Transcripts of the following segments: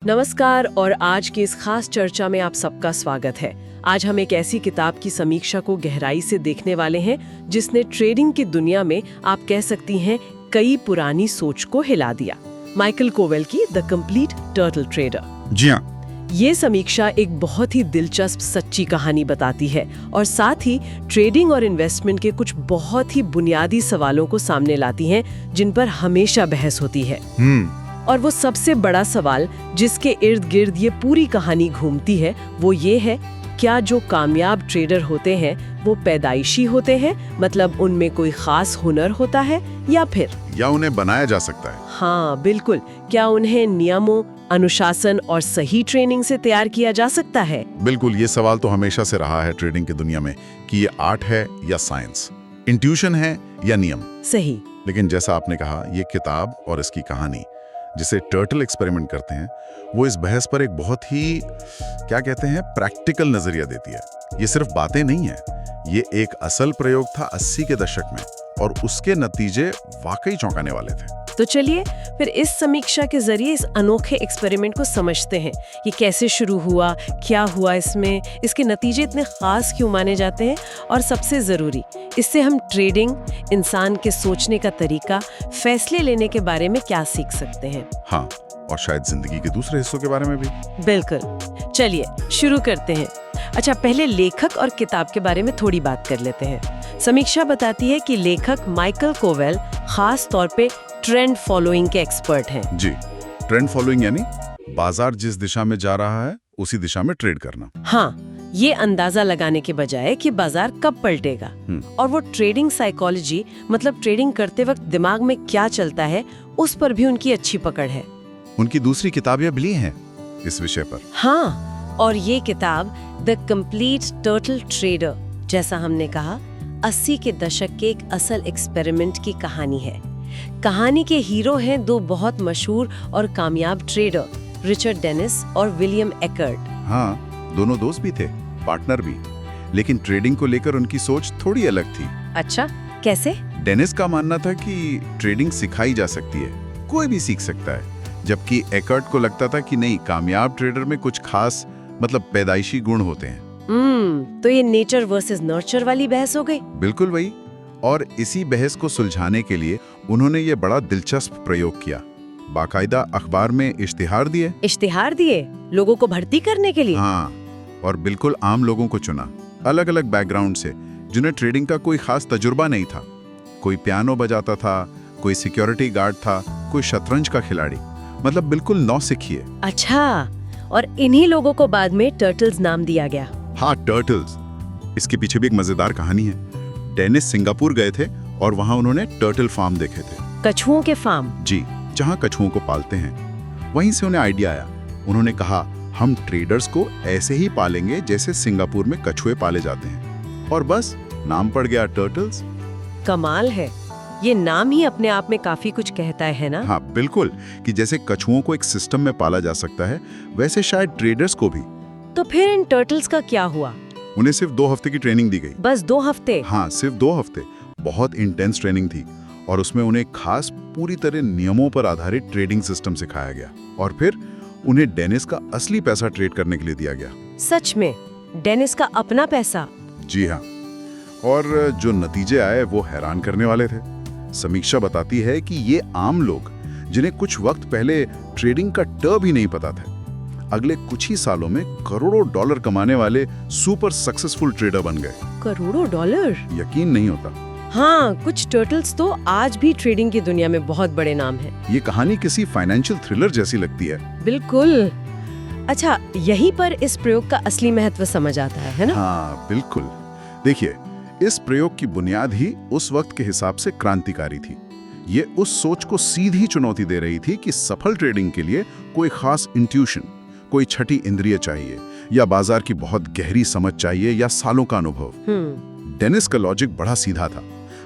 नमस्कार और आज की इस खास चर्चा में आप सबका स्वागत है। आज हम एक ऐसी किताब की समीक्षा को गहराई से देखने वाले हैं जिसने ट्रेडिंग की दुनिया में आप कह सकती हैं कई पुरानी सोच को हिला दिया। माइकल कोवेल की द कंप्लीट टर्टल ट्रेडर। जी हाँ, ये समीक्षा एक बहुत ही दिलचस्प सच्ची कहानी बताती है और साथ ही ट्रेडिंग और इन्वेस्टमेंट के कुछ बहुत ही बुनियादी सवालों को सामने लाती हैं जिन पर हमेशा बहस होती है। और वो सबसे बड़ा सवाल जिसके इर्द गिर्द ये पूरी कहानी घूमती है वो ये है, क्या जो कामयाब ट्रेडर होते हैं वो पैदाइशी होते हैं, मतलब उनमें कोई खास हुनर होता है या उन्हें बनाया जा सकता है? हाँ बिल्कुल, क्या उन्हें नियमों, अनुशासन और सही ट्रेनिंग से तैयार किया जा सकता है? बिल्कुल, ये सवाल तो हमेशा से रहा है ट्रेडिंग की दुनिया में कि ये आर्ट है या साइंस, इंट्यूशन है या नियम। सही। लेकिन जैसा आपने कहा, ये किताब और इसकी कहानी जिसे टर्टल एक्सपेरिमेंट करते हैं, वो इस बहस पर एक बहुत ही क्या कहते हैं प्रैक्टिकल नजरिया देती है। ये सिर्फ बातें नहीं है, ये एक असल प्रयोग था 80 के दशक में और उसके नतीजे वाकई चौंकाने वाले थे। तो चलिए फिर इस समीक्षा के जरिए इस अनोखे एक्सपेरिमेंट को समझते हैं। ये कैसे शुरू हुआ, क्या हुआ इसमें, इसके नतीजे इतने खास क्यों माने जाते हैं और सबसे जरूरी, इससे हम ट्रेडिंग, इंसान के सोचने का तरीका, फैसले लेने के बारे में क्या सीख सकते हैं। हाँ, और शायद जिंदगी के दूसरे हिस्सों के बारे में भी। बिल्कुल, चलिए शुरू करते हैं। अच्छा, पहले लेखक और किताब के बारे में थोड़ी बात कर लेते हैं। समीक्षा बताती है कि लेखक माइकल कोवेल खास तौर पे ट्रेंड फॉलोइंग के एक्सपर्ट हैं। जी, ट्रेंड फॉलोइंग यानी बाजार जिस दिशा में जा रहा है उसी दिशा में ट्रेड करना। हाँ, ये अंदाजा लगाने के बजाय कि बाजार कब पलटेगा और वो ट्रेडिंग साइकोलॉजी, मतलब ट्रेडिंग करते वक्त दिमाग में क्या चलता है, उस पर भी उनकी अच्छी पकड़ है। उनकी दूसरी किताबें भी हैं इस विषय पर। हाँ, और ये किताब द कंप्लीट टर्टल ट्रेडर, जैसा हमने कहा, 80 के दशक के एक असल एक्सपेरिमेंट की कहानी है। कहानी के हीरो हैं दो बहुत मशहूर और कामयाब ट्रेडर, रिचर्ड डेनिस और विलियम एकर्ट। हाँ, दोनों दोस्त भी थे, पार्टनर भी, लेकिन ट्रेडिंग को लेकर उनकी सोच थोड़ी अलग थी। अच्छा, कैसे? डेनिस का मानना था कि ट्रेडिंग सिखाई जा सकती है, कोई भी सीख सकता है, जबकि एकर्ट को लगता था कि नहीं, कामयाब ट्रेडर में कुछ खास, मतलब पैदाइशी गुण होते हैं। तो ये नेचर वर्सेस नर्चर वाली बहस हो गई। बिल्कुल वही। और इसी बहस को सुलझाने के लिए उन्होंने ये बड़ा दिलचस्प प्रयोग किया। बाकायदा अखबार में इश्तिहार दिए। इश्तिहार दिए लोगों को भर्ती करने के लिए? हाँ, और बिल्कुल आम लोगों को चुना, अलग अलग बैकग्राउंड से, जिन्हें ट्रेडिंग का कोई खास तजुर्बा नहीं था। कोई पियानो बजाता था, कोई सिक्योरिटी गार्ड था, कोई शतरंज का खिलाड़ी, मतलब बिल्कुल नौसिखिए। अच्छा, और इन्हीं लोगों को बाद में टर्टल्स नाम दिया गया। हाँ, टर्टल्स। इसके पीछे भी एक मजेदार कहानी है। डेनिस सिंगापुर गए थे और वहां उन्होंने टर्टल फार्म देखे थे। कछुओं के फार्म? जी, जहां कछुओं को पालते हैं। वहीं से उन्हें आइडिया आया। उन्होंने कहा, हम ट्रेडर्स को ऐसे ही पालेंगे जैसे सिंगापुर में कछुए पाले जाते हैं, और बस नाम पड़ गया टर्टल्स। कमाल है, ये नाम ही अपने आप में काफी कुछ कहता है ना? हाँ बिल्कुल, कि जैसे कछुओं को एक सिस्टम में पाला जा सकता है, वैसे शायद ट्रेडर्स को भी। तो फिर इन टर्टल्स का क्या हुआ? उन्हें सिर्फ 2 हफ्ते की ट्रेनिंग दी गई। बस 2 हफ्ते? हाँ, सिर्फ 2 हफ्ते। बहुत इंटेंस ट्रेनिंग थी और उसमें उन्हें खास, पूरी तरह नियमों पर आधारित ट्रेडिंग सिस्टम सिखाया गया, और फिर उन्हें डेनिस का असली पैसा ट्रेड करने के लिए दिया गया। सच में? डेनिस का अपना पैसा? जी हाँ, और जो नतीजे आए वो हैरान करने वाले थे। समीक्षा बताती है कि ये आम लोग, जिन्हें कुछ वक्त पहले ट्रेडिंग का ट भी नहीं पता था, अगले कुछ ही सालों में करोड़ों डॉलर कमाने वाले सुपर सक्सेसफुल ट्रेडर बन गए। करोड़ों डॉलर? यकीन नहीं होता। हाँ, कुछ टर्टल्स तो आज भी ट्रेडिंग की दुनिया में बहुत बड़े नाम हैं। ये कहानी किसी फाइनेंशियल थ्रिलर जैसी लगती है। बिल्कुल। अच्छा, यहीं पर इस प्रयोग का असली महत्व समझ आता है ना? हाँ बिल्कुल। देखिए, इस प्रयोग की बुनियाद ही उस वक्त के हिसाब से क्रांतिकारी थी। ये उस सोच को सीधी चुनौती दे रही थी कि सफल ट्रेडिंग के लिए कोई खास इंट्यूशन, कोई छठी इंद्रिय चाहिए, या बाजार की बहुत गहरी समझ चाहिए, या सालों का अनुभव। डेनिस का लॉजिक बड़ा सीधा था।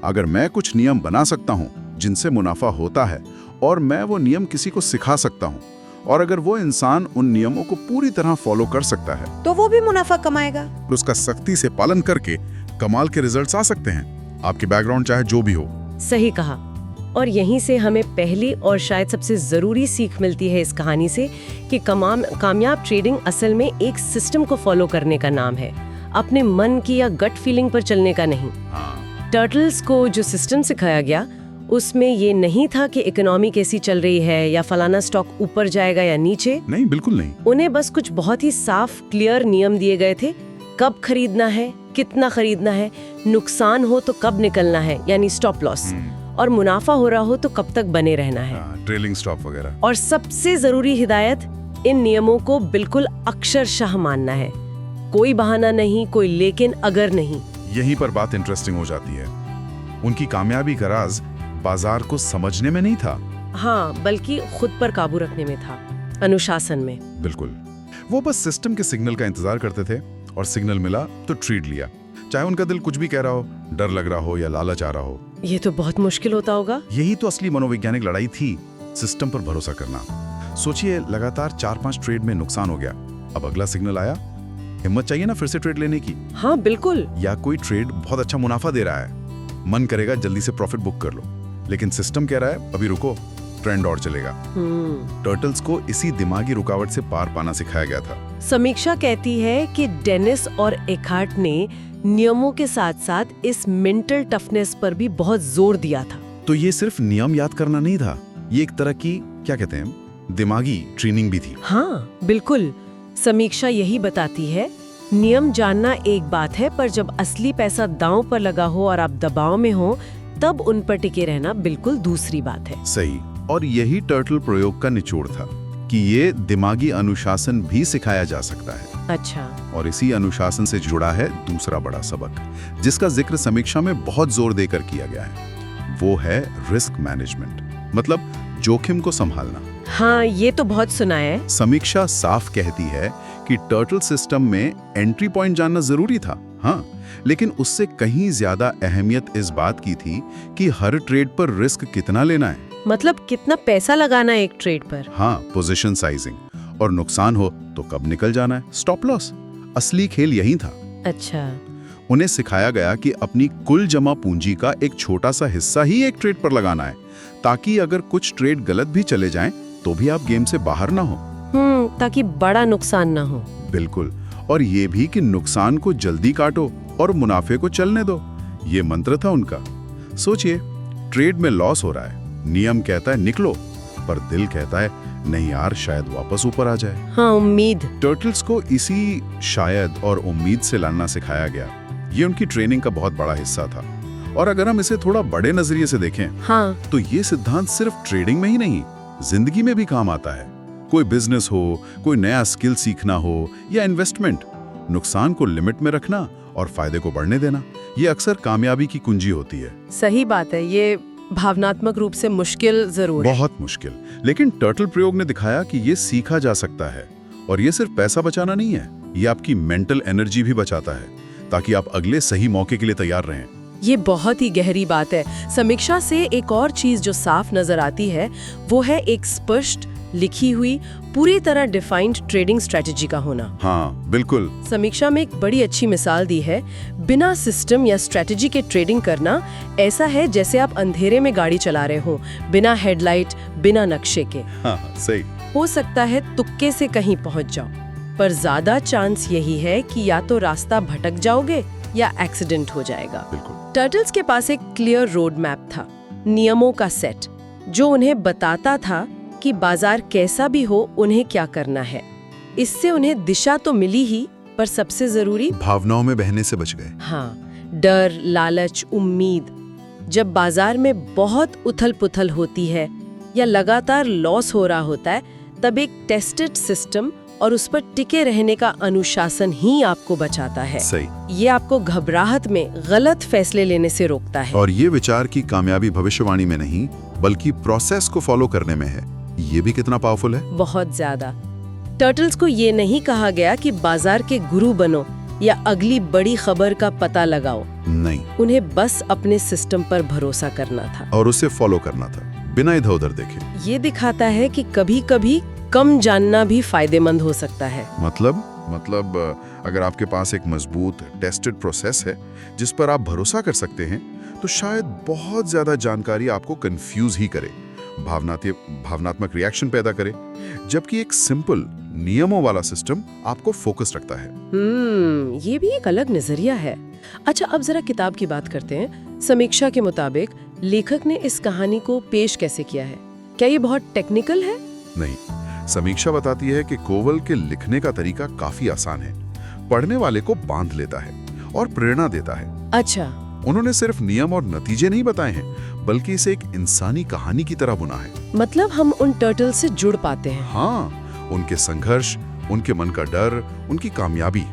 अगर मैं कुछ नियम बना सकता हूँ जिनसे मुनाफा होता है, और मैं वो नियम किसी को सिखा सकता हूँ, और अगर वो इंसान उन नियमों को पूरी तरह फॉलो कर सकता है, तो वो भी मुनाफा कमाएगा। उसका सख्ती से पालन करके कमाल के रिजल्ट्स आ सकते हैं, आपके बैकग्राउंड चाहे जो भी हो। सही कहा। और यहीं से हमें पहली और शायद सबसे ज़रूरी सीख मिलती है इस कहानी से कि कामयाब ट्रेडिंग असल में एक सिस्टम को फॉलो करने का नाम है, अपने मन की या गट फीलिंग पर चलने का नहीं। टर्टल्स को जो सिस्टम सिखाया गया उसमें ये नहीं था कि इकोनॉमी कैसी चल रही है या फलाना स्टॉक ऊपर जाएगा या नीचे। नहीं, बिल्कुल नहीं। उन्हें बस कुछ बहुत ही साफ क्लियर नियम दिए गए थे, कब खरीदना है, कितना खरीदना है, नुकसान हो तो कब निकलना है यानी स्टॉप लॉस, और मुनाफा हो रहा हो तो कब तक बने रहना है, ट्रेलिंग स्टॉप वगैरह। और सबसे जरूरी हिदायत, इन नियमों को बिल्कुल अक्षरशः मानना है, कोई बहाना नहीं, कोई लेकिन अगर नहीं। यहीं पर बात इंटरेस्टिंग हो जाती है। उनकी कामयाबी का राज बाजार को समझने में नहीं था, हाँ, बल्कि खुद पर काबू रखने में था, अनुशासन में। बिल्कुल। वो बस सिस्टम के सिग्नल का इंतजार करते थे और सिग्नल मिला तो ट्रेड लिया, चाहे उनका दिल कुछ भी कह रहा हो, डर लग रहा हो या लालच आ रहा हो। ये तो बहुत मुश्किल होता होगा। यही तो असली मनोवैज्ञानिक लड़ाई थी, सिस्टम पर भरोसा करना। सोचिए, लगातार 4-5 ट्रेड में नुकसान हो गया, अब अगला सिग्नल आया, हिम्मत चाहिए ना फिर से ट्रेड लेने की। हाँ बिल्कुल। या कोई ट्रेड बहुत अच्छा मुनाफा दे रहा है, मन करेगा जल्दी से प्रॉफिट बुक कर लो, लेकिन सिस्टम कह रहा है अभी रुको, ट्रेंड और चलेगा। टर्टल्स को इसी दिमागी रुकावट से पार पाना सिखाया गया था। समीक्षा कहती है कि डेनिस और एकार्ट ने नियमों के साथ साथ इस मेंटल टफनेस पर भी बहुत जोर दिया था। तो ये सिर्फ नियम याद करना नहीं था, ये एक तरह की, क्या कहते हैं, दिमागी ट्रेनिंग भी थी। हाँ बिल्कुल। समीक्षा यही बताती है, नियम जानना एक बात है, पर जब असली पैसा दांव पर लगा हो और आप दबाव में हो, तब उन पर टिके रहना बिल्कुल दूसरी बात है। सही। और यही टर्टल प्रयोग का निचोड़ था कि ये दिमागी अनुशासन भी सिखाया जा सकता है। अच्छा। और इसी अनुशासन से जुड़ा है दूसरा बड़ा सबक, जिसका जिक्र समीक्षा में बहुत जोर देकर किया गया है। वो है रिस्क मैनेजमेंट, मतलब जोखिम को संभालना। हाँ, ये तो बहुत सुना है। समीक्षा साफ कहती है कि टर्टल सिस्टम में एंट्री पॉइंट जानना जरूरी था, हाँ, लेकिन उससे कहीं ज्यादा अहमियत इस बात की थी कि हर ट्रेड पर रिस्क कितना लेना है, मतलब कितना पैसा लगाना है एक ट्रेड पर। हाँ, पोजीशन साइजिंग, और नुकसान हो तो कब निकल जाना है, स्टॉप लॉस। असली खेल यही था। अच्छा। उन्हें सिखाया गया कि अपनी कुल जमा पूंजी का एक छोटा सा हिस्सा ही एक ट्रेड पर लगाना है, ताकि अगर कुछ ट्रेड गलत भी चले जाएं तो भी आप गेम से बाहर ना हो। ताकि बड़ा नुकसान ना हो। बिल्कुल। और ये भी कि नुकसान को जल्दी काटो और मुनाफे को चलने दो, ये मंत्र था उनका। सोचिए, ट्रेड में लॉस हो रहा है, नियम कहता है निकलो, पर दिल कहता है नहीं यार, शायद वापस ऊपर आ जाए। हाँ, उम्मीद। टर्टल्स को इसी शायद और उम्मीद से लड़ना सिखाया गया। ये उनकी ट्रेनिंग का बहुत बड़ा हिस्सा था। और अगर हम इसे थोड़ा बड़े नजरिए से देखें, हाँ, तो ये सिद्धांत सिर्फ ट्रेडिंग में ही नहीं, जिंदगी में भी काम आता है। कोई बिजनेस हो, कोई नया स्किल सीखना हो या इन्वेस्टमेंट, नुकसान को लिमिट में रखना और फायदे को बढ़ने देना, ये अक्सर कामयाबी की कुंजी होती है। सही बात है। ये भावनात्मक रूप से मुश्किल जरूर है। बहुत मुश्किल, लेकिन टर्टल प्रयोग ने दिखाया कि ये सीखा जा सकता है। और ये सिर्फ पैसा बचाना नहीं है, ये आपकी मेंटल एनर्जी भी बचाता है, ताकि आप अगले सही मौके के लिए तैयार रहें। ये बहुत ही गहरी बात है। समीक्षा से एक और चीज जो साफ नजर आती है, वो है एक स्पष्ट, लिखी हुई, पूरी तरह डिफाइंड ट्रेडिंग स्ट्रेटजी का होना। हाँ बिल्कुल। समीक्षा में एक बड़ी अच्छी मिसाल दी है। बिना सिस्टम या स्ट्रेटजी के ट्रेडिंग करना ऐसा है जैसे आप अंधेरे में गाड़ी चला रहे हो, बिना हेडलाइट, बिना नक्शे के। हाँ, सही। हो सकता है तुक्के से कहीं पहुंच जाओ, पर ज्यादा चांस यही है कि या तो रास्ता भटक जाओगे या एक्सीडेंट हो जाएगा। बिल्कुल। टर्टल्स के पास एक क्लियर रोड मैप था, नियमों का सेट, जो उन्हें बताता था कि बाजार कैसा भी हो उन्हें क्या करना है। इससे उन्हें दिशा तो मिली ही, पर सबसे जरूरी, भावनाओं में बहने से बच गए। हाँ, डर, लालच, उम्मीद। जब बाजार में बहुत उथल पुथल होती है या लगातार लॉस हो रहा होता है, तब एक टेस्टेड सिस्टम और उस पर टिके रहने का अनुशासन ही आपको बचाता है। सही। ये आपको घबराहट में गलत फैसले लेने से रोकता है। और ये विचार की कामयाबी भविष्यवाणी में नहीं, बल्कि प्रोसेस को फॉलो करने में है। ये भी कितना पावरफुल है। बहुत ज्यादा। टर्टल्स को ये नहीं कहा गया कि बाजार के गुरु बनो या अगली बड़ी खबर का पता लगाओ। नहीं, उन्हें बस अपने सिस्टम पर भरोसा करना था और उसे फॉलो करना था, बिना इधर उधर देखे। ये दिखाता है कि कभी-कभी कम जानना भी फायदेमंद हो सकता है। मतलब अगर आपके पास एक मजबूत टेस्टेड प्रोसेस है जिस पर आप भरोसा कर सकते हैं, तो शायद बहुत ज्यादा जानकारी आपको कंफ्यूज ही करे, भावनात्मक रिएक्शन पैदा करे, जबकि एक सिंपल नियमों वाला सिस्टम आपको फोकस रखता है। ये भी एक अलग नजरिया है। अच्छा, अब जरा किताब की बात करते हैं। समीक्षा के मुताबिक लेखक ने इस कहानी को पेश कैसे किया है? क्या ये बहुत टेक्निकल है? नहीं, समीक्षा बताती है कि कोवल के लिखने का तरीका काफी आसान है, पढ़ने वाले को बांध लेता है और प्रेरणा देता है। अच्छा, उन्होंने सिर्फ नियम और नतीजे नहीं बताए हैं, बल्कि इसे एक इंसानी कहानी की तरह बुना है। मतलब हम उन टर्टल से जुड़ पाते हैं। हाँ, उनके संघर्ष, उनके मन का डर, उनकी कामयाबी।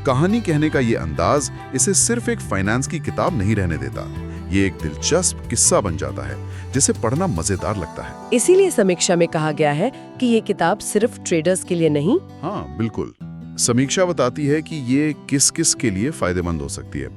कहानी कहने का ये अंदाज इसे सिर्फ एक फाइनेंस की किताब नहीं रहने देता। ये एक दिलचस्प किस्सा बन जाता है जिसे पढ़ना मजेदार लगता है। इसीलिए समीक्षा में कहा गया है कि ये किताब सिर्फ ट्रेडर्स के लिए नहीं। हाँ, बिल्कुल। समीक्षा बताती है कि ये किस किस के लिए फायदेमंद हो सकती है।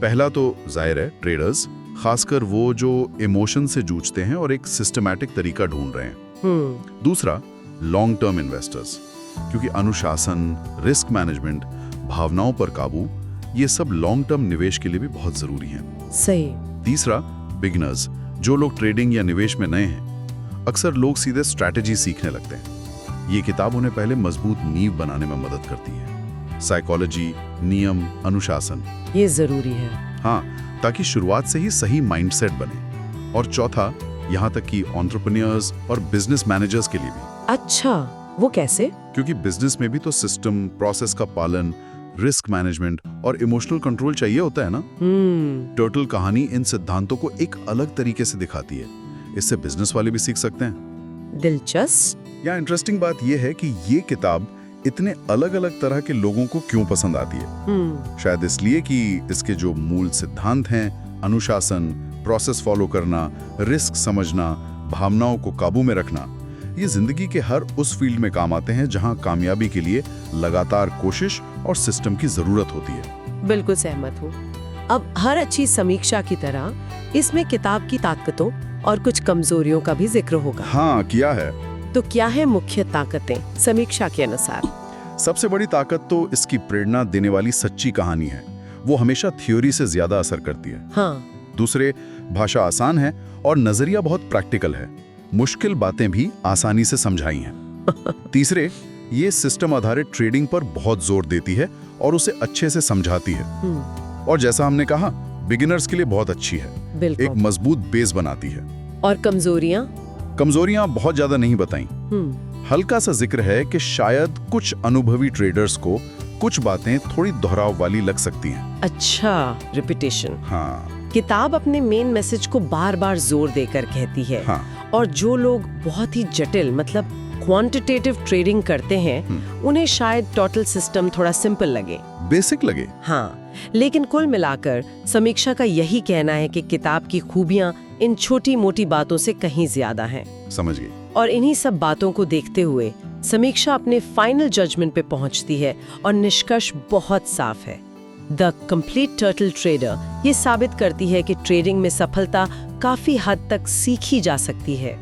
पहला तो जाहिर है ट्रेडर्स, खासकर वो जो इमोशन से जूझते हैं और एक सिस्टमैटिक तरीका ढूंढ रहे हैं। दूसरा, लॉन्ग टर्म इन्वेस्टर्स, क्योंकि अनुशासन, रिस्क मैनेजमेंट, भावनाओं पर काबू, ये सब लॉन्ग टर्म निवेश के लिए भी बहुत जरूरी है। सही। तीसरा, बिगिनर्स, जो लोग ट्रेडिंग या निवेश में नए हैं। अक्सर लोग सीधे स्ट्रैटेजी सीखने लगते हैं। ये किताब उन्हें पहले मजबूत नींव बनाने में मदद करती है। साइकोलॉजी, नियम, अनुशासन, ये जरूरी है। हाँ, ताकि शुरुआत से ही सही माइंडसेट बने। और चौथा, यहाँ तक कि एंटरप्रेन्योर्स और बिजनेस मैनेजर्स के लिए भी। अच्छा, वो कैसे? क्योंकि बिजनेस में भी तो सिस्टम, प्रोसेस का पालन, रिस्क मैनेजमेंट और इमोशनल कंट्रोल चाहिए होता है ना। टर्टल कहानी इन सिद्धांतों को एक अलग तरीके से दिखाती है। इससे बिजनेस वाले भी सीख सकते हैं। दिलचस्प। या इंटरेस्टिंग बात यह है कि ये किताब इतने अलग अलग तरह के लोगों को क्यों पसंद आती है। शायद इसलिए कि इसके जो मूल सिद्धांत हैं, अनुशासन, प्रोसेस फॉलो करना, रिस्क समझना, भावनाओं को काबू में रखना, ये जिंदगी के हर उस फील्ड में काम आते हैं जहां कामयाबी के लिए लगातार कोशिश और सिस्टम की जरूरत होती है। बिल्कुल सहमत हूँ। अब हर अच्छी समीक्षा की तरह इसमें किताब की ताकतों और कुछ कमजोरियों का भी जिक्र होगा। हाँ, किया है। तो क्या है मुख्य ताकतें समीक्षा के अनुसार? सबसे बड़ी ताकत तो इसकी प्रेरणा देने वाली सच्ची कहानी है। वो हमेशा थ्योरी से ज्यादा असर करती है। हाँ। दूसरे, भाषा आसान है और नजरिया बहुत प्रैक्टिकल है। मुश्किल बातें भी आसानी से समझाई हैं। तीसरे, ये सिस्टम आधारित ट्रेडिंग पर बहुत जोर देती है और उसे अच्छे से समझाती है। और जैसा हमने कहा, बिगिनर्स के लिए बहुत अच्छी है। एक मजबूत बेस बनाती है। और कमजोरियां? कमजोरियां बहुत ज्यादा नहीं बताई। हल्का सा जिक्र है कि शायद कुछ अनुभवी ट्रेडर्स को कुछ बातें थोड़ी दोहराव वाली लग सकती हैं। अच्छा, रिपीटेशन। हाँ। किताब अपने मेन मैसेज को बार बार जोर देकर कहती है। हाँ। और जो लोग बहुत ही जटिल, मतलब क्वांटिटेटिव ट्रेडिंग करते हैं, उन्हें शायद टोटल सिस्टम थोड़ा सिंपल लगे, बेसिक लगे। हाँ, लेकिन कुल मिलाकर समीक्षा का यही कहना है कि किताब की खूबियां इन छोटी मोटी बातों से कहीं ज्यादा हैं। समझ गई। और इन्हीं सब बातों को देखते हुए समीक्षा अपने फाइनल जजमेंट पे पहुंचती है और निष्कर्ष बहुत साफ है। द कंप्लीट टर्टल ट्रेडर ये साबित करती है कि ट्रेडिंग में सफलता काफी हद तक सीखी जा सकती है।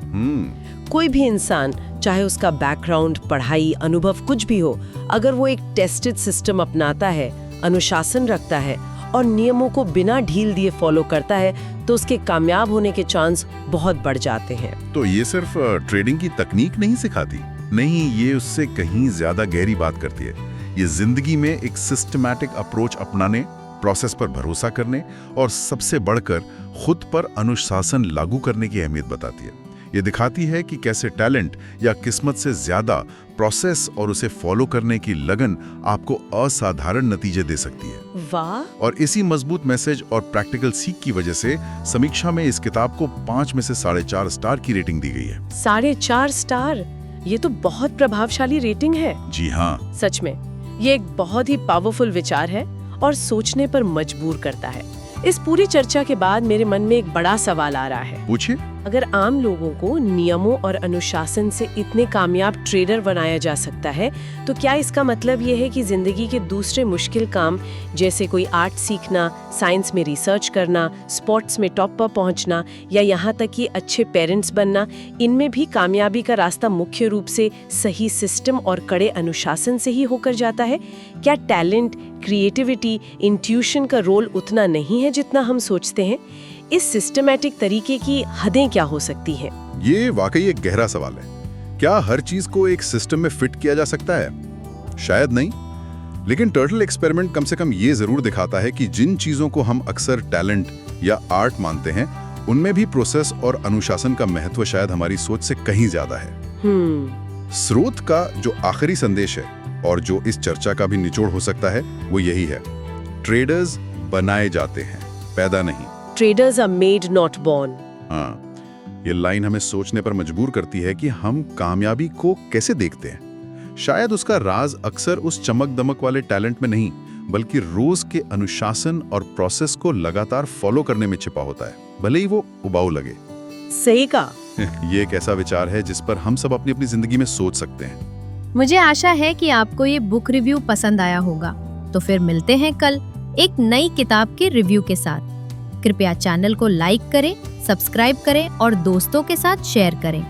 कोई भी इंसान, चाहे उसका बैकग्राउंड, पढ़ाई, अनुभव कुछ भी हो, अगर वो एक टेस्टेड सिस्टम अपनाता है, अनुशासन रखता है और नियमों को बिना ढील दिए फॉलो करता है, तो उसके कामयाब होने के चांस बहुत बढ़ जाते हैं। तो ये सिर्फ ट्रेडिंग की तकनीक नहीं सिखाती, नहीं, ये उससे कहीं ज्यादा गहरी बात करती है। ये जिंदगी में एक सिस्टमैटिक अप्रोच अपनाने, प्रोसेस पर भरोसा करने और सबसे बढ़कर खुद पर अनुशासन लागू करने की अहमियत बताती है। ये दिखाती है कि कैसे टैलेंट या किस्मत से ज्यादा प्रोसेस और उसे फॉलो करने की लगन आपको असाधारण नतीजे दे सकती है। वाह! और इसी मजबूत मैसेज और प्रैक्टिकल सीख की वजह से समीक्षा में इस किताब को 5 में से 4.5 स्टार की रेटिंग दी गई है। 4.5 स्टार? ये तो बहुत प्रभावशाली रेटिंग है। जी हाँ, सच में ये एक बहुत ही पावरफुल विचार है और सोचने पर मजबूर करता है। इस पूरी चर्चा के बाद मेरे मन में एक बड़ा सवाल आ रहा है। पूछिए। अगर आम लोगों को नियमों और अनुशासन से इतने कामयाब ट्रेडर बनाया जा सकता है, तो क्या इसका मतलब ये है कि जिंदगी के दूसरे मुश्किल काम, जैसे कोई आर्ट सीखना, साइंस में रिसर्च करना, स्पोर्ट्स में टॉप पर पहुंचना या यहाँ तक कि अच्छे पेरेंट्स बनना, इनमें भी कामयाबी का रास्ता मुख्य रूप से सही सिस्टम और कड़े अनुशासन से ही होकर जाता है? क्या टैलेंट, क्रिएटिविटी, इंट्यूशन का रोल उतना नहीं है जितना हम सोचते हैं? इस सिस्टमैटिक तरीके की हदें क्या हो सकती हैं? ये वाकई एक गहरा सवाल है। क्या हर चीज को एक सिस्टम में फिट किया जा सकता है? शायद नहीं, लेकिन टर्टल एक्सपेरिमेंट कम से कम ये जरूर दिखाता है कि जिन चीजों को हम अक्सर टैलेंट या आर्ट मानते हैं, उनमें भी प्रोसेस और अनुशासन का महत्व शायद हमारी सोच से कहीं ज्यादा है। स्रोत का जो आखिरी संदेश है और जो इस चर्चा का भी निचोड़ हो सकता है, वो यही है: ट्रेडर्स बनाए जाते हैं, पैदा नहीं। Traders are made not born. हाँ, ये लाइन हमें सोचने पर मजबूर करती है कि हम कामयाबी को कैसे देखते हैं। शायद उसका राज अक्सर उस चमक दमक वाले टैलेंट में नहीं, बल्कि रोज के अनुशासन और प्रोसेस को लगातार फॉलो करने में छिपा होता है, भले ही वो उबाऊ लगे। सही कहा। ये एक ऐसा विचार है जिस पर हम सब अपनी अपनी जिंदगी में सोच सकते हैं। मुझे आशा है कि आपको ये बुक रिव्यू पसंद आया होगा। तो फिर मिलते हैं कल एक नई किताब के रिव्यू के साथ। कृपया चैनल को लाइक करें, सब्सक्राइब करें और दोस्तों के साथ शेयर करें।